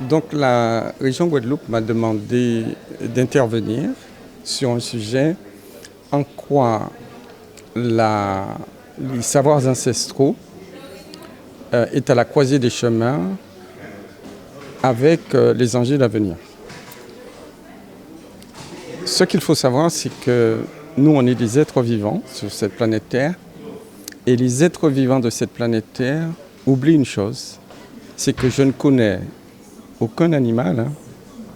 Donc la région Guadeloupe m'a demandé d'intervenir sur un sujet en quoi les savoirs ancestraux est à la croisée des chemins avec les enjeux d'avenir. Ce qu'il faut savoir, c'est que nous, on est des êtres vivants sur cette planète Terre, et les êtres vivants de cette planète Terre oublient une chose, c'est que je ne connais aucun animal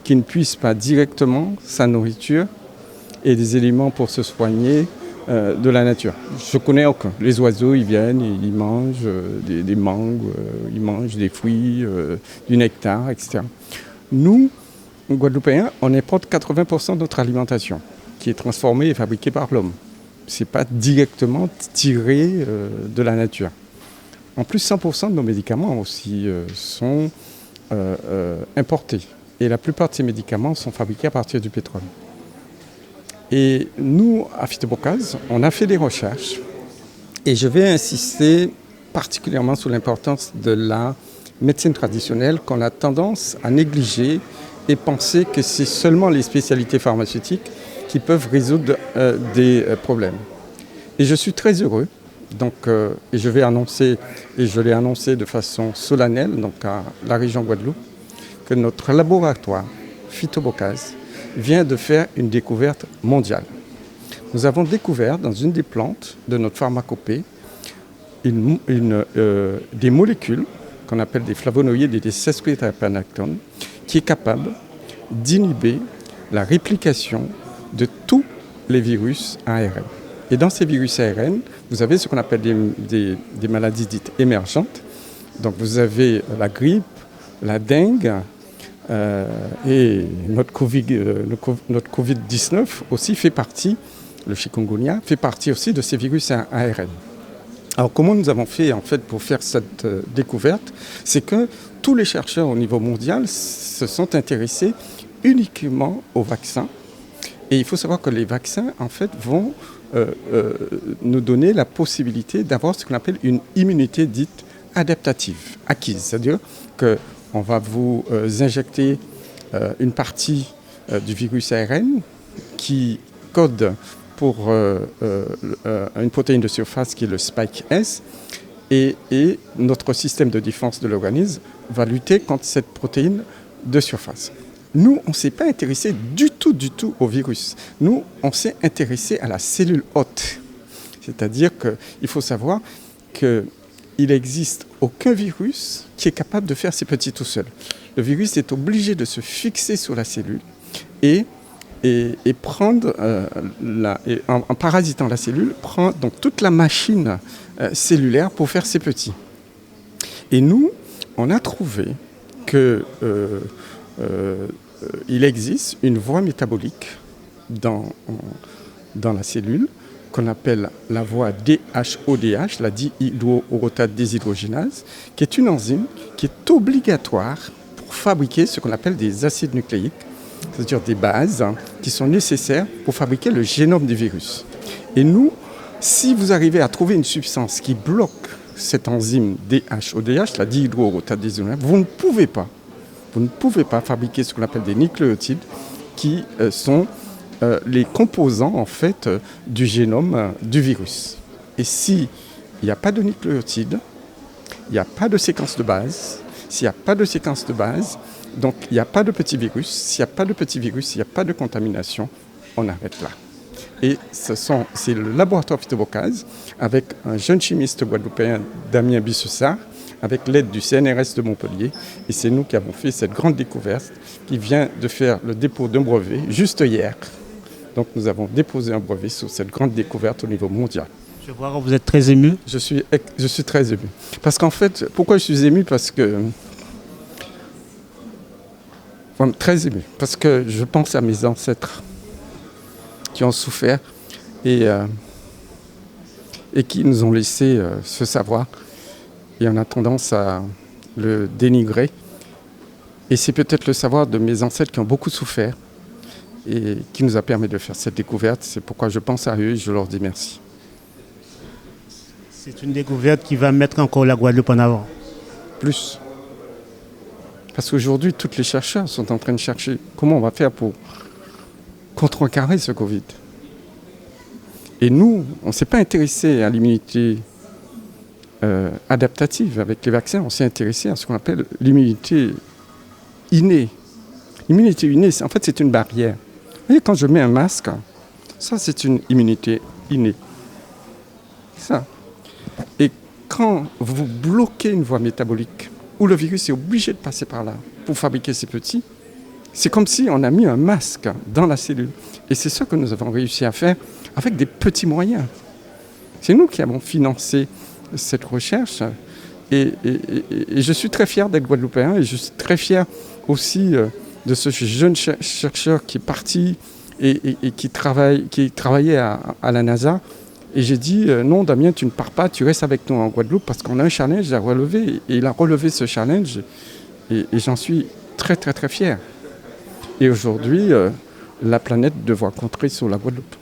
qui ne puisse pas directement sa nourriture et des éléments pour se soigner de la nature. Je ne connais aucun. Les oiseaux, ils viennent, ils mangent des mangues, ils mangent des fruits, du nectar, etc. Nous, Guadeloupéens, on importe 80% de notre alimentation, qui est transformée et fabriquée par l'homme. Ce n'est pas directement tiré de la nature. En plus, 100% de nos médicaments aussi sont importés. Et la plupart de ces médicaments sont fabriqués à partir du pétrole. Et nous, à Phytobocase, on a fait des recherches. Et je vais insister particulièrement sur l'importance de la médecine traditionnelle qu'on a tendance à négliger et penser que c'est seulement les spécialités pharmaceutiques qui peuvent résoudre des problèmes. Et je suis très heureux, et je vais annoncer, et je l'ai annoncé de façon solennelle, donc à la région Guadeloupe, que notre laboratoire Phytobocase vient de faire une découverte mondiale. Nous avons découvert dans une des plantes de notre pharmacopée des molécules qu'on appelle des flavonoïdes et des sesquiterpenactones qui est capable d'inhiber la réplication de tous les virus ARN. Et dans ces virus ARN, vous avez ce qu'on appelle des maladies dites émergentes. Donc vous avez la grippe, la dengue, et notre Covid-19 aussi fait partie, le chikungunya, fait partie aussi de ces virus ARN. Alors comment nous avons fait en fait pour faire cette découverte? C'est que tous les chercheurs au niveau mondial se sont intéressés uniquement aux vaccins. Et il faut savoir que les vaccins en fait vont nous donner la possibilité d'avoir ce qu'on appelle une immunité dite adaptative, acquise. C'est-à-dire qu'on va vous injecter une partie du virus ARN qui code pour une protéine de surface qui est le spike S, et notre système de défense de l'organisme va lutter contre cette protéine de surface. Nous, on ne s'est pas intéressé du tout au virus. Nous, on s'est intéressé à la cellule hôte. C'est-à-dire qu'il faut savoir qu'il n'existe aucun virus qui est capable de faire ses petits tout seul. Le virus est obligé de se fixer sur la cellule et prendre, en parasitant la cellule, prend donc toute la machine cellulaire pour faire ses petits. Et nous, on a trouvé que il existe une voie métabolique dans la cellule qu'on appelle la voie DHODH, la dihydroorotate déshydrogénase, qui est une enzyme qui est obligatoire pour fabriquer ce qu'on appelle des acides nucléiques, c'est-à-dire des bases qui sont nécessaires pour fabriquer le génome du virus. Et nous, si vous arrivez à trouver une substance qui bloque cette enzyme DHODH, la dihydroorotate déshydrogénase, vous ne pouvez pas fabriquer ce qu'on appelle des nucléotides qui sont les composants en fait du génome du virus. Et s'il n'y a pas de nucléotides, il n'y a pas de séquence de base. S'il n'y a pas de séquence de base, donc il n'y a pas de petit virus. S'il n'y a pas de petit virus, il n'y a pas de contamination, on arrête là. Et c'est le laboratoire Phytobocase avec un jeune chimiste guadeloupéen, Damien Bissessart, avec l'aide du CNRS de Montpellier. Et c'est nous qui avons fait cette grande découverte qui vient de faire le dépôt d'un brevet juste hier. Donc nous avons déposé un brevet sur cette grande découverte au niveau mondial. Je vois que vous êtes très ému. Je suis très ému. Parce qu'en fait, pourquoi je suis ému? Parce que très ému. Parce que je pense à mes ancêtres qui ont souffert et qui nous ont laissé ce savoir. Et on a tendance à le dénigrer. Et c'est peut-être le savoir de mes ancêtres qui ont beaucoup souffert et qui nous a permis de faire cette découverte. C'est pourquoi je pense à eux et je leur dis merci. C'est une découverte qui va mettre encore la Guadeloupe en avant. Plus. Parce qu'aujourd'hui, tous les chercheurs sont en train de chercher comment on va faire pour contrecarrer ce Covid. Et nous, on ne s'est pas intéressé à l'immunité adaptative avec les vaccins, on s'est intéressé à ce qu'on appelle l'immunité innée. L'immunité innée, en fait, c'est une barrière. Vous voyez, quand je mets un masque, ça, c'est une immunité innée. Ça. Et quand vous bloquez une voie métabolique, où le virus est obligé de passer par là pour fabriquer ces petits, c'est comme si on a mis un masque dans la cellule. Et c'est ça que nous avons réussi à faire avec des petits moyens. C'est nous qui avons financé cette recherche. Et je suis très fier d'être guadeloupéen et je suis très fier aussi de ce jeune chercheur qui est parti et qui travaillait à la NASA. Et j'ai dit, non Damien, tu ne pars pas, tu restes avec nous en Guadeloupe parce qu'on a un challenge à relever. Et il a relevé ce challenge et j'en suis très très très fier. Et aujourd'hui, la planète devra compter sur la Guadeloupe.